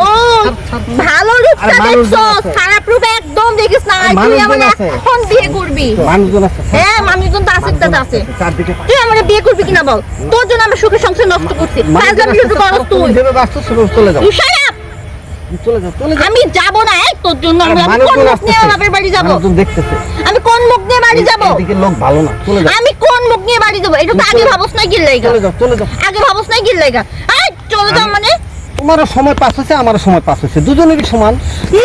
ও ভালো রূপটা দেখছো, খারাপ রূপ একদম দেখিস না। তুই আমার এখন বিয়ে করবি? মানুষজন আছে। হ্যাঁ মানুষজন তো আছে, আছে। চারদিকে তুই আমার বিয়ে করবি কিনা বল? তোর জন্য আমার সুখের সংসার নষ্ট করছি। ফাজলামি শুরু করছ তুই। যেভাবে বাস্তব চলে যাও। তুই shut up! চলে যাও, চলে যাও। আমি যাব না তোর জন্য। আমি কোন মুখ নিয়ে বাপের বাড়ি যাব? মানুষজন দেখতেছে। আমি কোন মুখ নিয়ে বাড়ি যাব? এদিকে লোক ভালো না, চলে যাও। আমি কোন মুখ নিয়ে বাড়ি যাব? এটা তো আগে ভাবছ না কি লাগা? চলে যাও, চলে যাও। আগে ভাবছ না কি লাগা? আই চলে যাও মানে? তোমারও সময় পাস হচ্ছে, আমারও সময় পাস হচ্ছে, দুজনেরই সমান।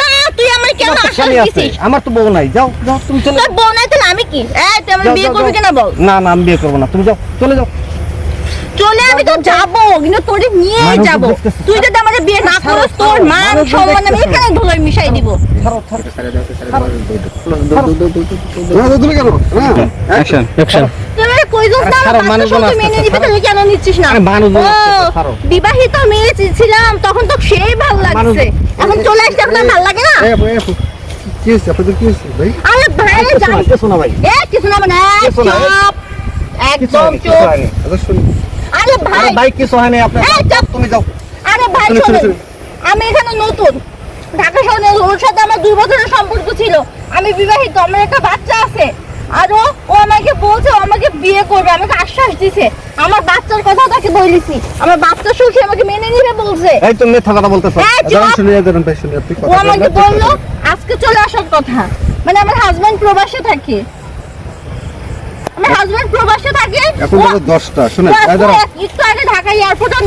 না তুই আমার কেন তোমার তো আশা স্বামী আছে, দিছিস? আমার তো বউ নাই। যাও যাও, তুমি চলে তোর যাও। বউ নাই তাহলে আমি কি? এই তুই আমার যাও, বিয়ে যাও, করবি যাও। কিনা বল? না না, আমি বিয়ে করবো না, তুমি যাও, চলে যাও। চলে আমি তো যাবো, কিন্তু তোরে নিয়েই মানুষ যাবো। দেখতেছে। তুই যদি আমার বিয়ে না করিস তোর মান মানুষ সম্মান আমি দেখতেছে। এখানে ধুলোয় মিশাই দিব। ছাড়ো, ছাড়ো। Action action. তুই আমারে কই যাস না? ছাড়ো, আমার মানুষজন বাচ্চা সন্তান আসতেছে, মেনে নিবি, ছাড়ো। তুই কেন নিচ্ছিস না? আরে মানুষজন ও, আসতেছে, ছাড়ো। বিবাহিত মেয়ে ছিলাম তখন তো সেই ভালো লাগছে, এখন চলে আসছে এখন আর ভালো লাগে না। কি হয়েছে আপনাদের, কি হয়েছে ভাই? আরে ভাই যাই কিছু না ভাই, এ কিছু না মানে কিছু না, চুপ, একদম কিছু চুপ। হয়নি। আচ্ছা শুনুন, আরে ভাই আরে ভাই কিছু হয়নি, আপনি এই, চুপ। তুমি যাও। আরে ভাই শুনুন, শোনেন, শুনুন। আমি এখানে নতুন ঢাকা শহরে, ওর সাথে আমার 2 বছরের সম্পর্ক ছিল। আমি বিবাহিত, আমার একটা বাচ্চা আছে। আর ও আমাকে বলছে ও আমাকে বিয়ে করবে, আমাকে আশ্বাস দিছে। আমার বাচ্চার কথা তাকে বলেছি, আমার বাচ্চার সুখে আমাকে মেনে নিবে বলছে। এই তুমি মিথ্যা কথা বলতেছো। এই, চুপ। দাঁড়ান, শুনে দাঁড়ান ভাই, শুনে আপনি ও কথা আমাকে বলবেন, বললো আজকে চলে আসার কথা। মানে আমার হাজবেন্ড প্রবাসে থাকে, আমার হাজবেন্ড প্রবাসে থাকে। এখন ও- বাজে 10টা, শুনেন ও এই দাঁড়ান। একটু আগে ঢাকা এয়ারপোর্টে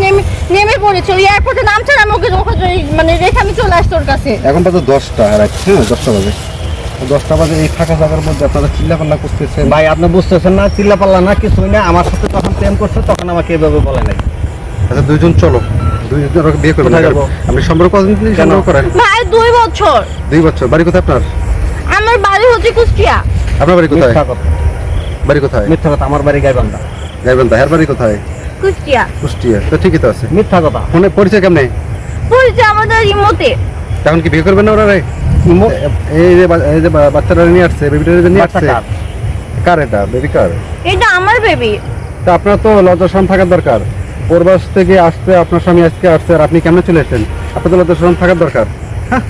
নেমে পড়েছে। ওই এয়ারপোর্টে নামছে না, ওকে মানে রেখে আমি চলে আসছি ওর কাছে। এখন বাজে 10টা, হ্যাঁ 10টা বাজে। 10টা বাজে এই ফাঁকা জায়গার মধ্যে আপনারা চিল্লাপাল্লা করতেছেন। ভাই আপনি বুঝতেছেন না, চিল্লা পাল্লা না, কিছুই না। আমার সাথে যখন প্রেম করছে তখন আমাকে এভাবে বলে নাই। আচ্ছা দুইজন চলো, দুইজন ওকে বিয়ে করবেন। কোথায় যাবো? আপনি সম্পর্ক কতদিন থেকে কেন? সম্পর্ক করেন? ভাই 2 বছর। 2 বছর। বাড়ি কোথায় আপনার? আমার বাড়ি হচ্ছে কুষ্টিয়া। আপনার বাড়ি কোথায়? মিথ্যা কথা, বাড়ি কোথায়? মিথ্যা কথা। আমার বাড়ি গাইবান্ধা। গাইবান্ধা। এর বাড়ি কোথায়? কুষ্টিয়া কুষ্টিয়া। তো ঠিকই তো আছে। মিথ্যা কথা। ফোনে পরিচয় কেমনে? বলছে আমাদের ইমোতে। এখন কি বিয়ে করবেন না ওরা রে? এই যে বাচ্চাটা নিয়ে আসছে, বেবিটা নিয়ে বাচ্চা আসছে। কার? কার এটা? বেবি কার? এটা আমার বেবি। তা আপনার তো লজ্জা শরম থাকার দরকার। প্রবাস থেকে আসতে আপনার স্বামী আজকে আসছে, আর আপনি কেমনে চলে এসেছেন? আপনার তো লজ্জা শরম থাকার দরকার। হ্যাঁ,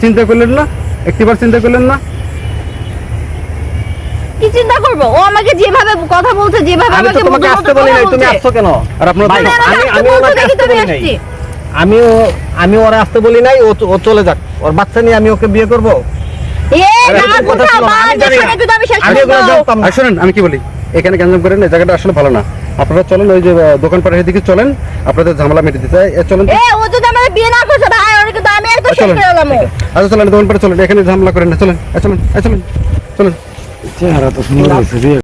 চিন্তা করলেন না? একটিবার চিন্তা করলেন না? কি চিন্তা করবো? ও আমাকে যেভাবে কথা বলছে, যেভাবে আমি তো আমাকে তোমাকে আসতে বলি নাই, তুমি আসছো কেন? আর আপনার ভাই, তুমি আমাকে আমি আসতে আমি বলছো ওনাকে দেখি আসতে তুমি বলি নাই। আসছি। আমি ওরা আসতে বলি নাই। ও চলে যাক, ওর বাচ্চা নিয়ে আমি ওকে বিয়ে করবো। না এরকম কথা কথা ছিল না, আমি বাদ, জানি না। এখানে কিন্তু আমি শেষ আমি করে ওগুলো দেবো। জানতাম না। আর শুনুন, আমি কি বলি, এখানে গ্যাঞ্জাম করেন না, এই জায়গাটা আসলে ভালো না। আপনারা চলেন, ওই যে দোকান পাড়ের দিকে চলেন, আপনাদের ঝামেলা মেটে দিতে চলেন। ও যদি আমার বিয়ে না করছে ভাই, ওর কিন্তু আমি একদম শেষ চলেন। করে দিলাম। আচ্ছা চলেন, দোকান পাড়ে চলেন, এখানে ঝামেলা করেন না, চলেন চলেন চলেন চলেন। চেহারা তো সুন্দর হয়েছে।